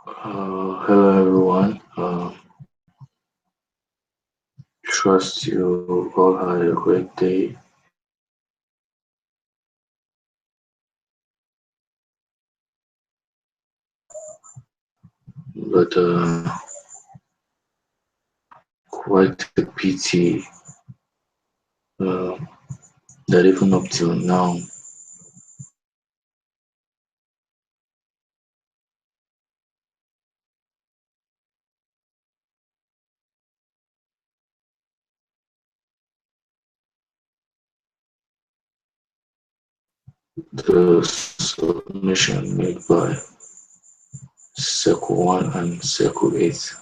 Hello everyone. Trust you all had a great day. But quite a pity uh, that even up till now, the submission made by Circle 1 and Circle 8.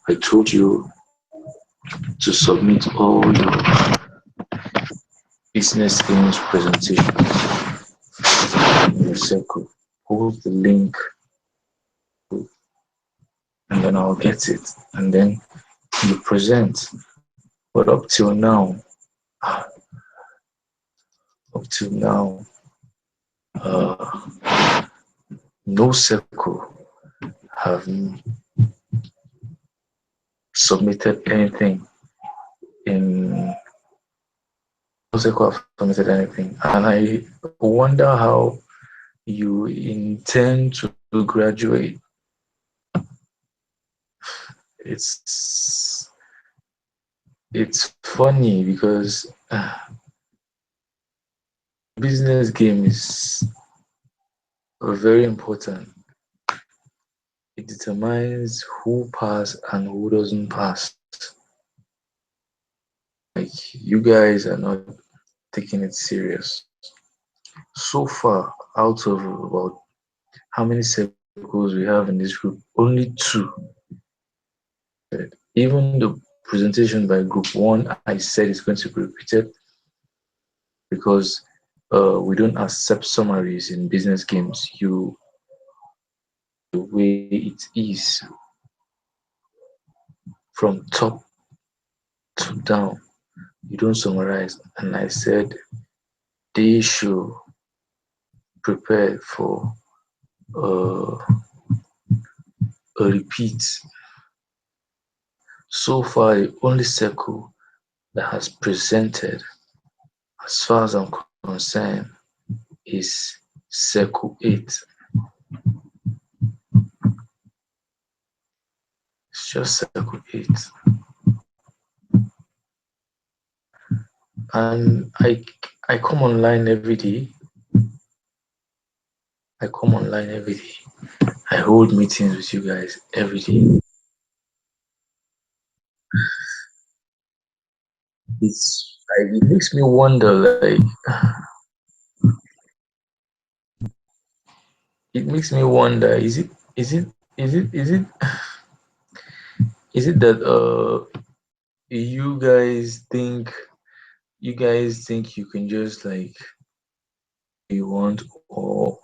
I told you to submit all your business games presentations in your circle. Post the link and then I'll get it. And then you present. But up till now, uh, no circle have submitted anything in no circle have submitted anything. And I wonder how you intend to graduate. It's it's funny because business game is very important. It determines who pass and who doesn't pass. Like you guys are not taking it serious. So far, out of about how many circles we have in this group, only two. Even the presentation by group one, I said is going to be repeated because we don't accept summaries in business games. The way it is from top to down, you don't summarize. And I said they should prepare for uh, a repeat. So far, the only circle that has presented, as far as I'm concerned, is circle 8. It's just circle 8. And I come online every day. I come online every day. I hold meetings with you guys every day. It makes me wonder, like, it makes me wonder, is it that you guys think you can just like you want, or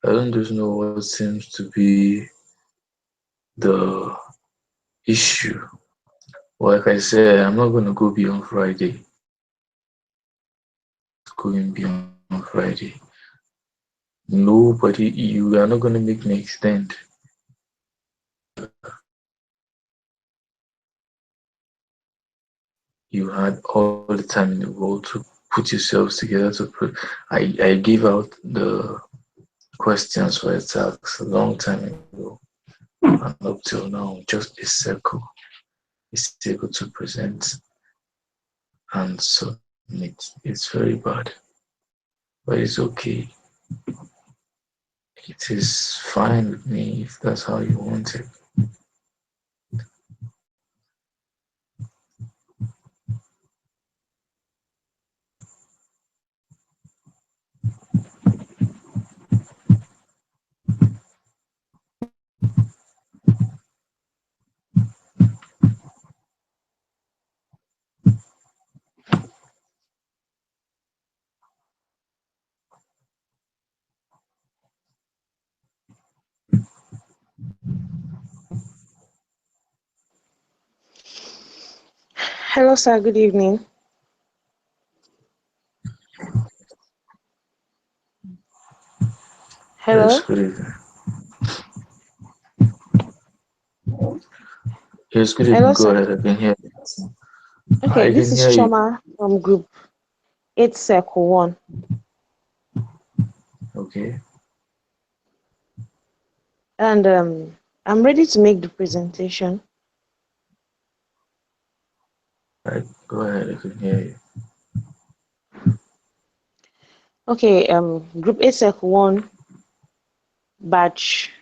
I don't just know what seems to be the issue. Like I said, I'm not gonna go beyond Friday. Going beyond Friday. Nobody, you are not gonna make me extend. You had all the time in the world to put yourselves together to put. I gave out the questions for attacks a long time ago, and up till now, just a circle to present and submit. It's very bad, but it's okay. It is fine with me if that's how you want it. Hello, sir. Good evening. Yes, Hello. good evening. Yes, good Hello, evening. Go sir. ahead. I can hear you. Okay, I this can is hear you. Shoma from Group 8 Circle 1. Okay. And I'm ready to make the presentation. Right. Go ahead. I can hear you. Okay, Group 8 Circle 1, Batch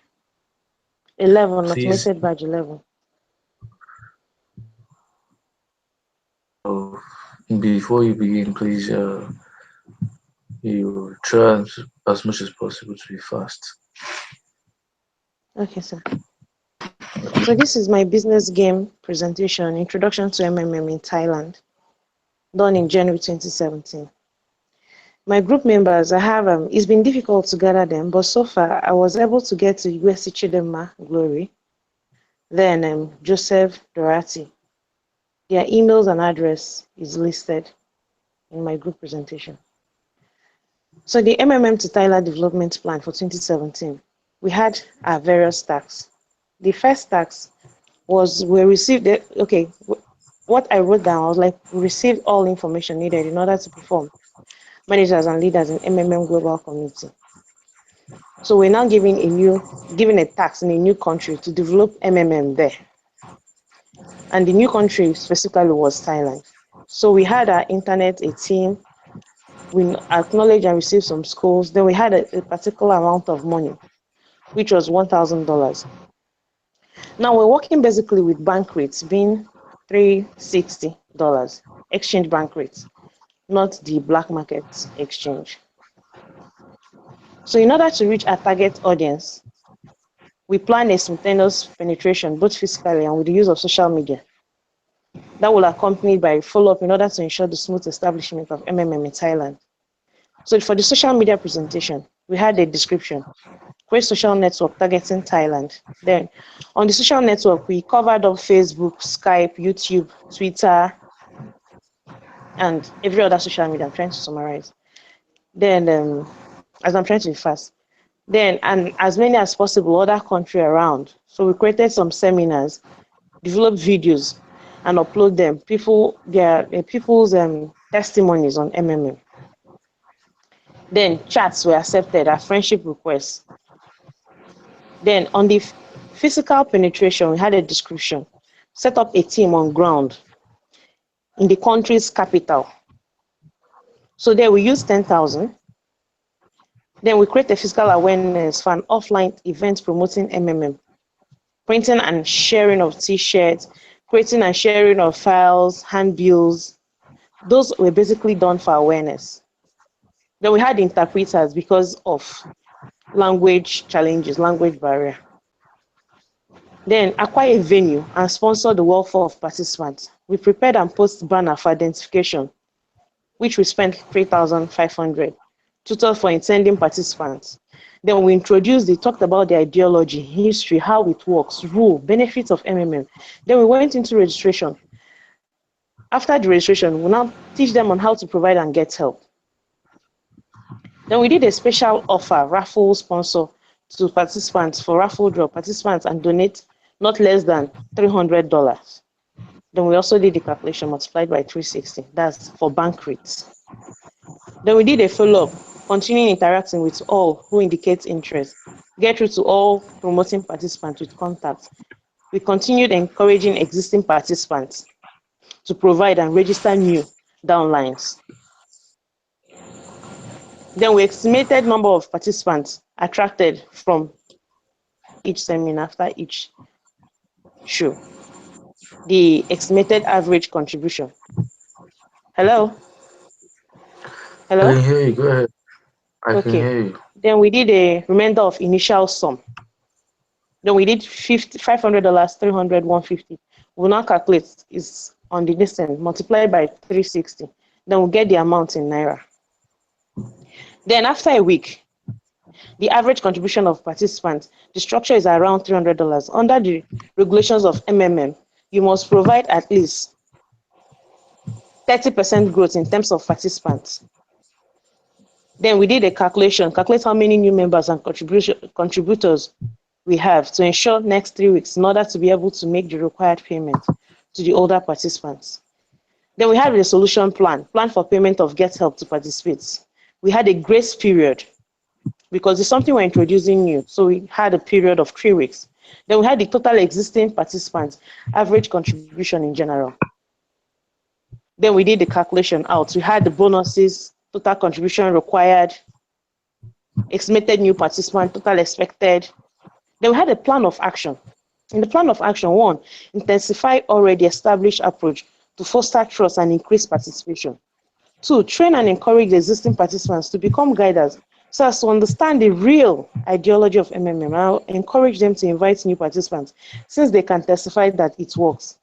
11, Please, Automated Batch 11. uh, before you begin, please, you try as much as possible to be fast. Okay, sir. So this is my business game presentation, Introduction to MMM in Thailand, done in January 2017. My group members, I have, it's been difficult to gather them, but so far I was able to get to USC Chidema Glory, then Joseph Dorati. Their emails and address is listed in my group presentation. So the MMM to Thailand Development Plan for 2017, we had our various tasks. The first task was we received it, okay, what I wrote down was like, we received all information needed in order to perform managers and leaders in MMM global community. So we're now given a task in a new country to develop MMM there. And the new country specifically was Thailand. So we had our internet, a team, we acknowledged and received some schools. Then we had a particular amount of money, which was $1,000. Now we're working basically with bank rates being $360, exchange bank rates, not the black market exchange. So in order to reach our target audience, we plan a simultaneous penetration, both physically and with the use of social media. That will accompanied by follow-up in order to ensure the smooth establishment of MMM in Thailand. So for the social media presentation, we had a description, create social network targeting Thailand. Then on the social network, we covered up Facebook, Skype, YouTube, Twitter, and every other social media. I'm trying to summarize. Then, as I'm trying to be fast, then, and as many as possible other country around. So we created some seminars, developed videos, and upload them. People's testimonies on MMM. Then chats were accepted as friendship requests. Then on the physical penetration, we had a description. Set up a team on ground in the country's capital. So there we use 10,000. Then we create a physical awareness for an offline event promoting MMM, printing and sharing of T-shirts, creating and sharing of files, handbills. Those were basically done for awareness. Then we had interpreters because of language challenges, language barrier. Then acquire a venue and sponsor the welfare of participants. We prepared and post banner for identification, which we spent 3,500. Tutor for intending participants. Then we talked about the ideology, history, how it works, rule, benefits of MMM. Then we went into registration. After the registration, we now teach them on how to provide and get help. Then we did a special offer, raffle sponsor to participants for raffle draw participants and donate not less than $300. Then we also did the calculation multiplied by 360. That's for bank rates. Then we did a follow-up, continuing interacting with all who indicate interest, get through to all promoting participants with contacts. We continued encouraging existing participants to provide and register new downlines. Then we estimated number of participants attracted from each seminar after each show. The estimated average contribution. Hello? I Hello? can hear you. Go ahead. I can Okay. hear you. Then we did a remainder of initial sum. Then we did $500, 300, 150. We'll now calculate is on the distance, multiply by 360. Then we'll get the amount in Naira. Then after a week, the average contribution of participants, the structure is around $300. Under the regulations of MMM, you must provide at least 30% growth in terms of participants. Then we did a calculate how many new members and contributors we have to ensure next 3 weeks in order to be able to make the required payment to the older participants. Then we had a solution plan for payment of Get Help to participate. We had a grace period because it's something we're introducing new. So we had a period of 3 weeks. Then we had the total existing participants, average contribution in general. Then we did the calculation out. We had the bonuses, total contribution required, estimated new participant, total expected. Then we had a plan of action. In the plan of action, 1, intensify already established approach to foster trust and increase participation. 2, train and encourage the existing participants to become guiders so as to understand the real ideology of MMM. I'll encourage them to invite new participants since they can testify that it works.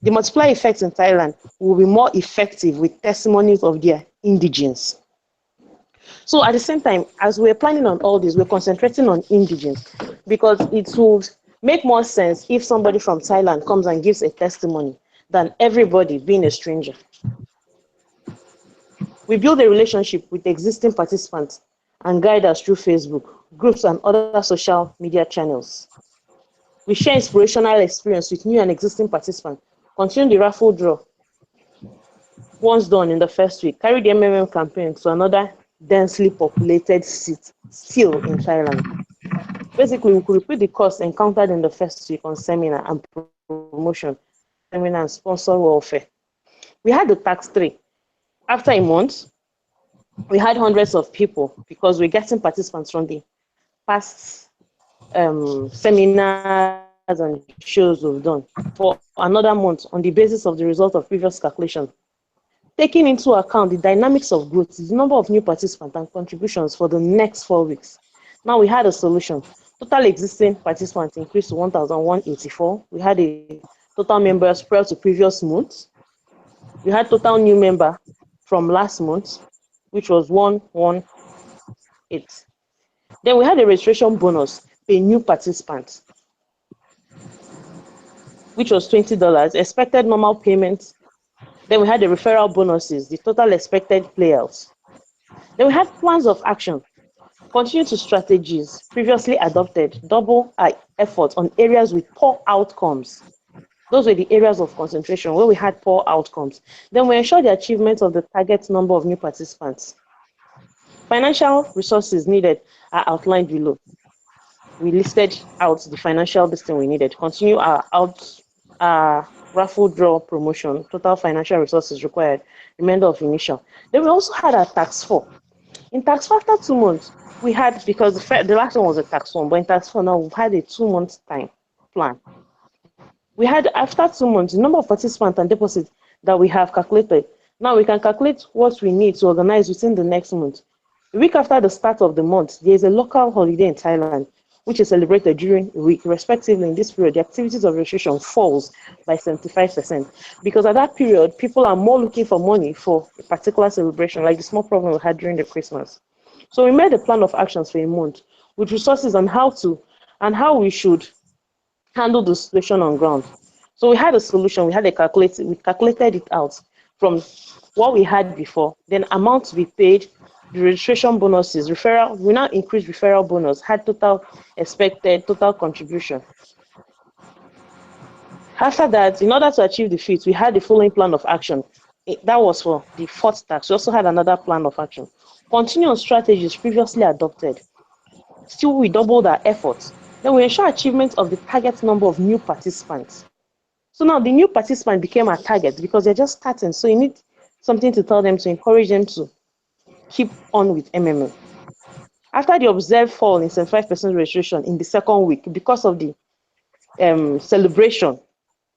The multiplier effect in Thailand will be more effective with testimonies of their indigenes. So at the same time, as we're planning on all this, we're concentrating on indigenes because it will make more sense if somebody from Thailand comes and gives a testimony than everybody being a stranger. We build a relationship with existing participants and guide us through Facebook, groups, and other social media channels. We share inspirational experience with new and existing participants. Continue the raffle draw. Once done in the first week, carry the MMM campaign to another densely populated seat still in Thailand. Basically, we could repeat the costs encountered in the first week on seminar and promotion, seminar and sponsor welfare. We had the tax 3. After a month, we had hundreds of people because we're getting participants from the past seminars and shows we've done for another month on the basis of the result of previous calculation. Taking into account the dynamics of growth, the number of new participants and contributions for the next 4 weeks. Now we had a solution. Total existing participants increased to 1,184. We had a total members prior to previous months. We had total new member from last month, which was 118. Then we had a registration bonus for a new participant, which was $20, expected normal payments. Then we had the referral bonuses, the total expected payouts. Then we had plans of action. Continue to strategies previously adopted, double our effort on areas with poor outcomes. Those were the areas of concentration where we had poor outcomes. Then we ensure the achievement of the target number of new participants. Financial resources needed are outlined below. We listed out the financial listing we needed. Continue our raffle draw promotion, total financial resources required, remainder of initial. Then we also had our tax 4. In tax 4, after 2 months, we had, because the last one was a tax 1, but in tax 4 now we've had a 2-month time plan. We had, after 2 months, the number of participants and deposits that we have calculated. Now we can calculate what we need to organize within the next month. A week after the start of the month, there is a local holiday in Thailand, which is celebrated during a week. Respectively, in this period, the activities of registration falls by 75%. Because at that period, people are more looking for money for a particular celebration, like the small problem we had during the Christmas. So we made a plan of actions for a month with resources on how we should handle the situation on ground. So we had a solution, we calculated it out from what we had before, then amounts we paid, the registration bonuses, referral, we now increased referral bonus, had total expected, total contribution. After that, in order to achieve the feat, we had the following plan of action. That was for the 4th tax. We also had another plan of action. Continue on strategies previously adopted. Still, we doubled our efforts. Then we ensure achievement of the target number of new participants. So now the new participant became our target because they're just starting. So you need something to tell them, to encourage them to keep on with MMM. After the observed fall in 75% registration in the 2nd week because of the celebration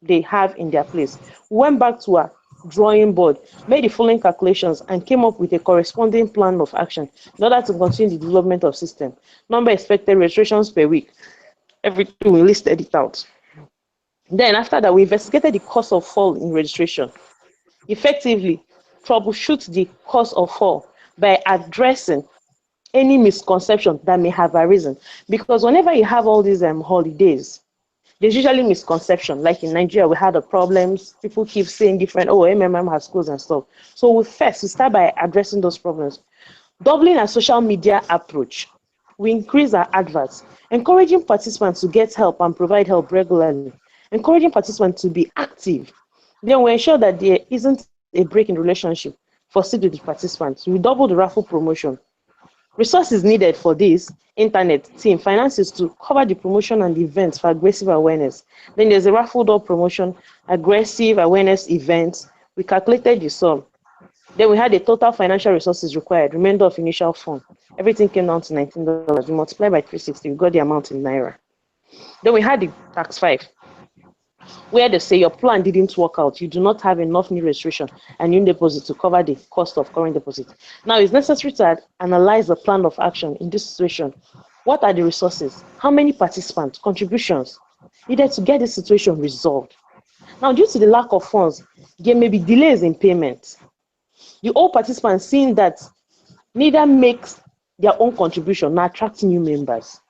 they have in their place, we went back to our drawing board, made the following calculations, and came up with a corresponding plan of action in order to continue the development of system. Number expected registrations per week. Everything we listed it out. Then after that, we investigated the cause of fall in registration. Effectively, troubleshoot the cause of fall by addressing any misconception that may have arisen. Because whenever you have all these holidays, there's usually misconception. Like in Nigeria, we had the problems. People keep saying different, oh, MMM has schools and stuff. So we start by addressing those problems. Doubling our social media approach. we increase our adverts, encouraging participants to get help and provide help regularly, encouraging participants to be active. Then we ensure that there isn't a break in relationship for with the participants. We double the raffle promotion. Resources needed for this: internet, team, finances to cover the promotion and the events for aggressive awareness. Then there's a raffle door promotion, aggressive awareness events. We calculated the sum. Then we had the total financial resources required, remainder of initial fund. Everything came down to $19. We multiplied by 360, we got the amount in Naira. Then we had the tax 5, where they say your plan didn't work out, you do not have enough new registration and new deposit to cover the cost of current deposit. Now, it's necessary to analyze the plan of action in this situation. What are the resources? How many participants? Contributions needed to get this situation resolved? Now, due to the lack of funds, there may be delays in payment. The old participants seeing that neither makes their own contribution nor attract new members.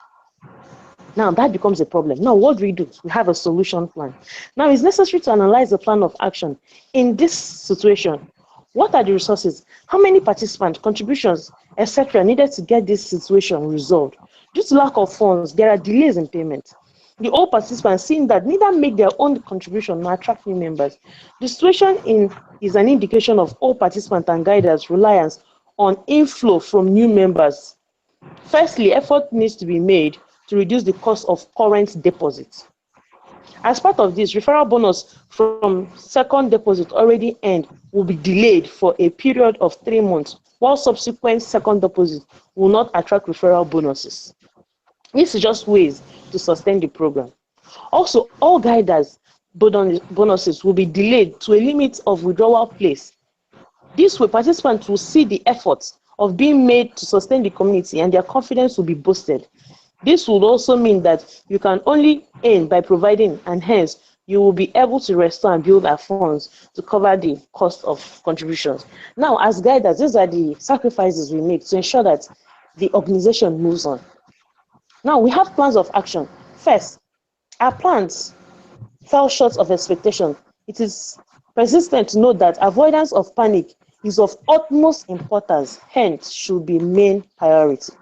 Now that becomes a problem. Now what do? We have a solution plan. Now it's necessary to analyze the plan of action in this situation. What are the resources? How many participants, contributions, etc. needed to get this situation resolved? Due to lack of funds, there are delays in payment. The old participants seeing that neither make their own contribution nor attract new members. The situation is an indication of all participants and guiders' reliance on inflow from new members. Firstly, effort needs to be made to reduce the cost of current deposits. As part of this, referral bonus from second deposit already earned will be delayed for a period of 3 months, while subsequent second deposit will not attract referral bonuses. This is just ways to sustain the program. Also, all guiders bonuses will be delayed to a limit of withdrawal place. This way, participants will see the efforts of being made to sustain the community and their confidence will be boosted. This would also mean that you can only earn by providing, and hence you will be able to restore and build our funds to cover the cost of contributions. Now, as guiders, these are the sacrifices we make to ensure that the organization moves on. Now, we have plans of action. First, our plans fell short of expectation. It is persistent to note that avoidance of panic is of utmost importance, hence should be main priority.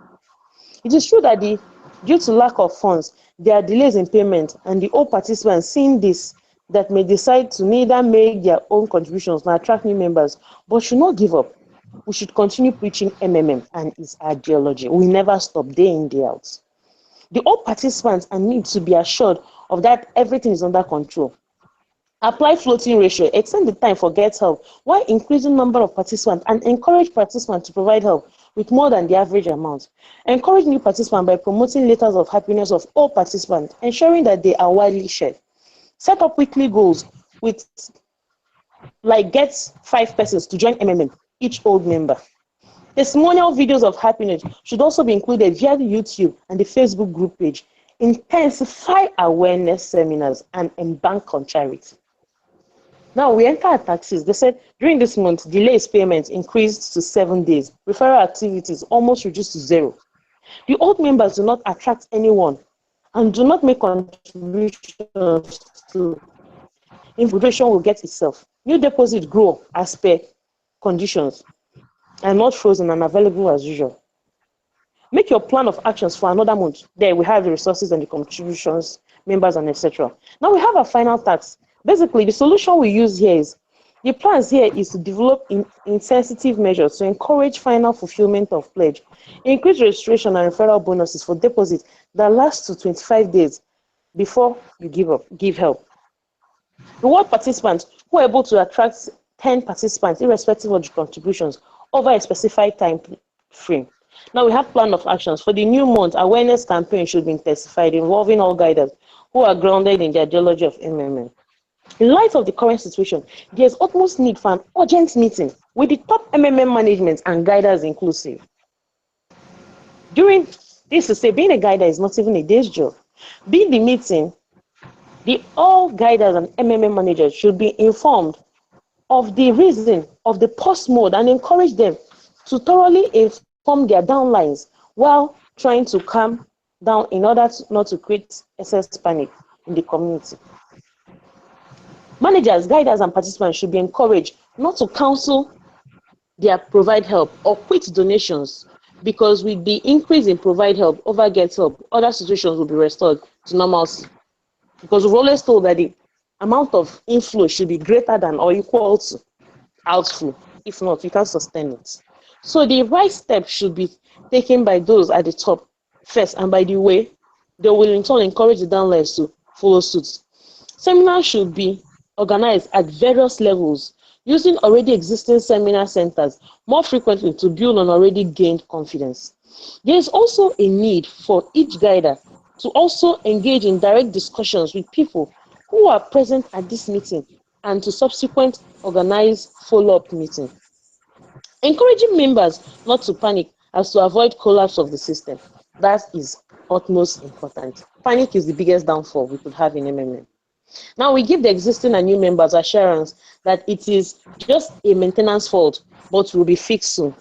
It is true that due to lack of funds, there are delays in payment, and the old participants seeing this that may decide to neither make their own contributions nor attract new members, but should not give up. We should continue preaching MMM and its ideology. We never stop day in, day out. The old participants need to be assured of that everything is under control. Apply floating ratio, extend the time for get help while increasing number of participants, and encourage participants to provide help with more than the average amount. Encourage new participants by promoting letters of happiness of all participants, ensuring that they are widely shared. Set up weekly goals with, like, get 5 persons to join MMM, each old member. Testimonial videos of happiness should also be included via the YouTube and the Facebook group page. Intensify awareness seminars and embank on charity. Now we enter taxes. They said during this month, delays payments increased to 7 days. Referral activities almost reduced to 0. The old members do not attract anyone and do not make contributions to infiltration will get itself. New deposit grow as per conditions and not frozen and available as usual. Make your plan of actions for another month. There we have the resources and the contributions, members, and etc. Now we have a final tax. Basically, the solution we use here is, the plans here is to develop insensitive measures to encourage final fulfillment of pledge, increase registration and referral bonuses for deposits that last to 25 days before you give help. Reward participants who are able to attract 10 participants, irrespective of the contributions, over a specified time frame. Now we have plan of actions. For the new month, awareness campaign should be intensified, involving all guiders who are grounded in the ideology of MMM. In light of the current situation, there is utmost need for an urgent meeting with the top MMM management and guiders inclusive. During this, to say, being a guider is not even a day's job. Being the meeting, all guiders and MMM managers should be informed of the reason of the post mode and encourage them to thoroughly inform their downlines while trying to calm down in order not to create excess panic in the community. Managers, guiders, and participants should be encouraged not to cancel their provide help or quit donations because with the increase in provide help over get help, other situations will be restored to normalcy. Because we've always told that the amount of inflow should be greater than or equal to outflow. If not, you can't sustain it. So the right step should be taken by those at the top first, and by the way, they will in turn encourage the downlines to follow suit. Seminars should be organized at various levels, using already existing seminar centers more frequently to build on already gained confidence. There is also a need for each guider to also engage in direct discussions with people who are present at this meeting and to subsequent organize follow-up meeting. Encouraging members not to panic as to avoid collapse of the system. That is utmost important. Panic is the biggest downfall we could have in MMM. Now we give the existing and new members assurance that it is just a maintenance fault, but will be fixed soon.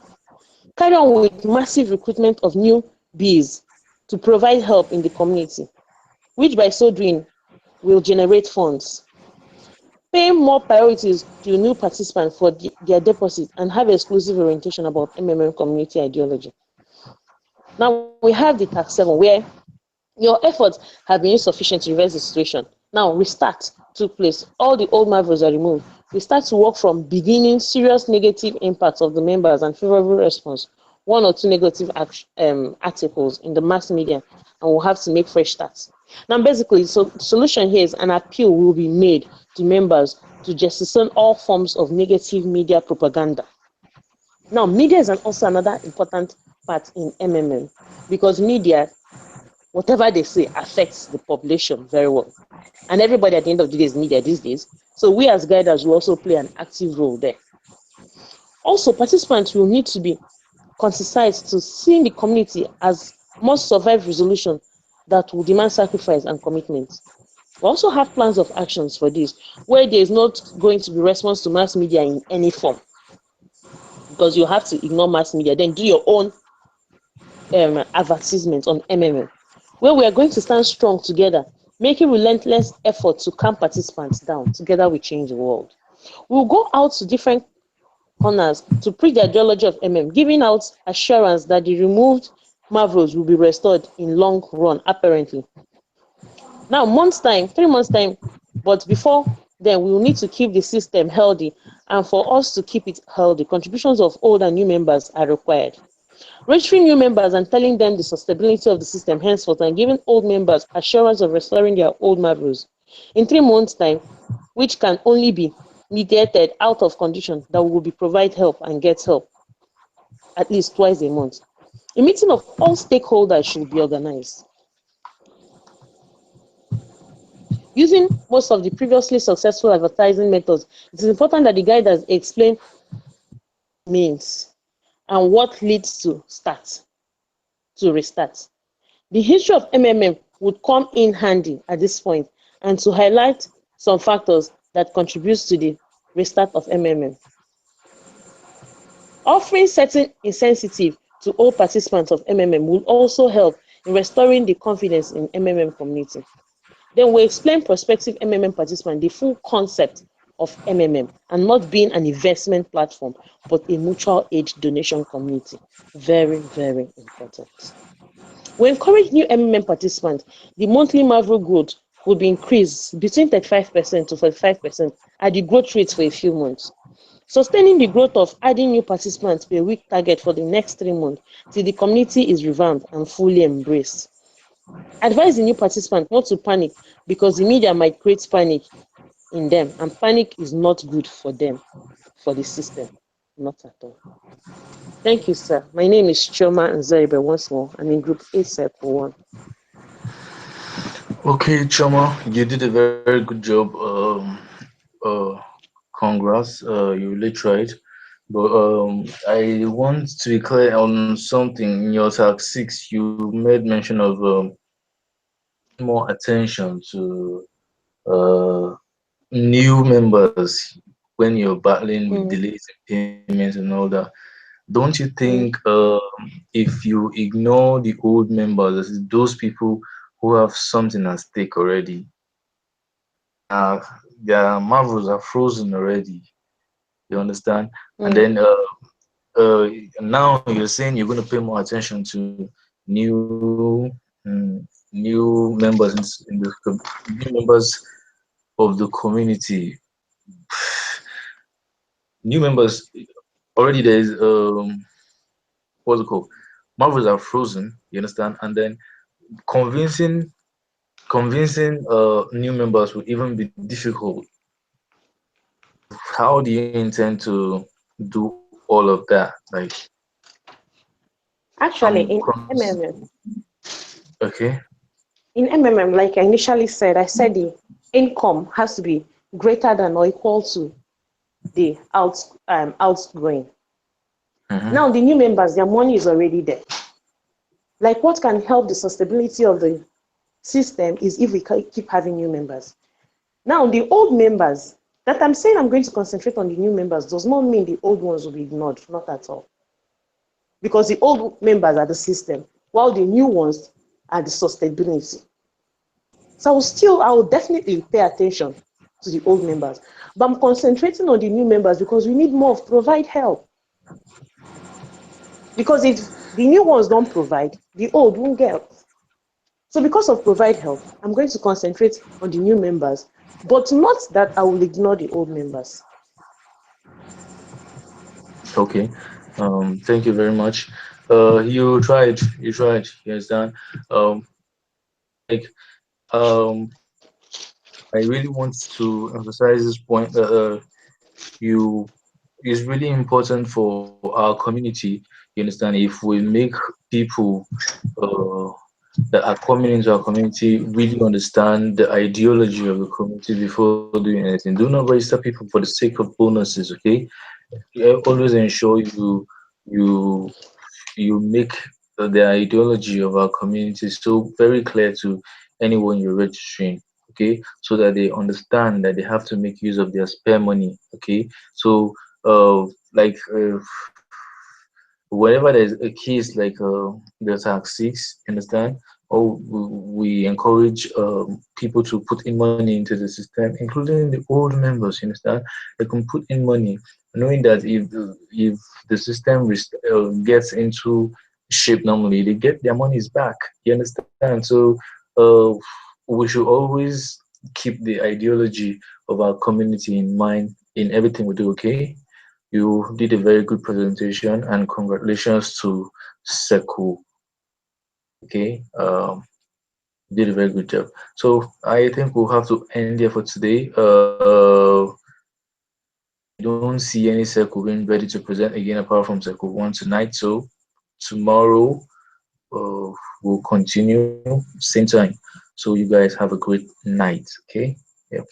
Carry on with massive recruitment of new bees to provide help in the community, which by so doing will generate funds. Pay more priorities to new participants for their deposit and have exclusive orientation about MMM community ideology. Now we have the tax 7 where your efforts have been insufficient to reverse the situation. Now restart took place. All the old marvels are removed. We start to work from beginning serious negative impacts of the members and favorable response. One or two negative articles in the mass media, and we'll have to make fresh starts. Now, basically, so the solution here is an appeal will be made to members to jettison all forms of negative media propaganda. Now, media is also another important part in MMM because media, whatever they say, affects the population very well. And everybody at the end of the day is media these days. So we as guiders will also play an active role there. Also, participants will need to be consistent to seeing the community as must survive resolution that will demand sacrifice and commitment. We also have plans of actions for this, where there is not going to be response to mass media in any form, because you have to ignore mass media, then do your own advertisement on MMM, where we are going to stand strong together, making relentless effort to calm participants down. Together we change the world. We'll go out to different corners to preach the ideology of MM, giving out assurance that the removed marvels will be restored in long run, apparently. Now, 3 months time, but before then, we will need to keep the system healthy, and for us to keep it healthy, contributions of old and new members are required. Registering new members and telling them the sustainability of the system henceforth, and giving old members assurance of restoring their old marvels. In 3 months' time, which can only be mediated out of condition that we will be provide help and get help at least twice a month. A meeting of all stakeholders should be organized. Using most of the previously successful advertising methods, it is important that the guiders explain means and what leads to restart. The history of MMM would come in handy at this point, and to highlight some factors that contributes to the restart of MMM. Offering certain incentive to all participants of MMM will also help in restoring the confidence in MMM community. Then we explain prospective MMM participants the full concept of MMM and not being an investment platform, but a mutual aid donation community. Very, very important. We encourage new MMM participants. The monthly marvel growth will be increased between 35% to 45% at the growth rate for a few months. Sustaining the growth of adding new participants per week target for the next 3 months till the community is revamped and fully embraced. Advise the new participants not to panic because the media might create panic in them, and panic is not good for them, for the system, not at all. Thank you, sir. My name is Chioma Nzeribe once more. I'm in group A, circle 1. Okay, Chama, you did a very good job. Uh, Congrats. You really tried. But I want to be clear on something. In your task 6, you made mention of paying more attention to uh, new members when you're battling with Mm, delays in payments and all that. Don't you think mm, if you ignore the old members, those people who have something at stake already, uh, their marvels are frozen already? You understand? And mm, then now you're saying you're going to pay more attention to new new members new members of the community. New members already there's what's it called? Marvels are frozen, you understand? And then convincing new members will even be difficult. How do you intend to do all of that? Like Actually, okay. in MMM, like I initially said, I said the income has to be greater than or equal to the outgoing. Mm-hmm. Now, the new members, their money is already there. Like, what can help the sustainability of the system is if we keep having new members. Now, the old members, that I'm saying I'm going to concentrate on the new members does not mean the old ones will be ignored, not at all. Because the old members are the system, while the new ones are the sustainability. So I will definitely pay attention to the old members. But I'm concentrating on the new members because we need more of provide help. Because if the new ones don't provide, the old won't get. So because of provide help, I'm going to concentrate on the new members, but not that I will ignore the old members. Okay. Thank you very much. You tried, you understand? Like I really want to emphasize this point that you it's really important for our community. You understand? If we make people uh, that are coming into our community really understand the ideology of the community before doing anything. Do not register people for the sake of bonuses, okay? Always ensure you you make the ideology of our community so very clear to anyone you're registering, okay, so that they understand that they have to make use of their spare money, okay. So like whenever there's a case like the tax 6, understand, or we encourage people to put in money into the system, including the old members, you understand, they can put in money knowing that if the system gets into shape normally, they get their monies back, you understand. So uh, we should always keep the ideology of our community in mind in everything we do, okay. You did a very good presentation and congratulations to Seku. Okay, you did a very good job. So I think we'll have to end here for today. I don't see any Seku being ready to present again apart from Seku 1 tonight. So tomorrow we'll continue same time. So you guys have a great night. Okay. Yep.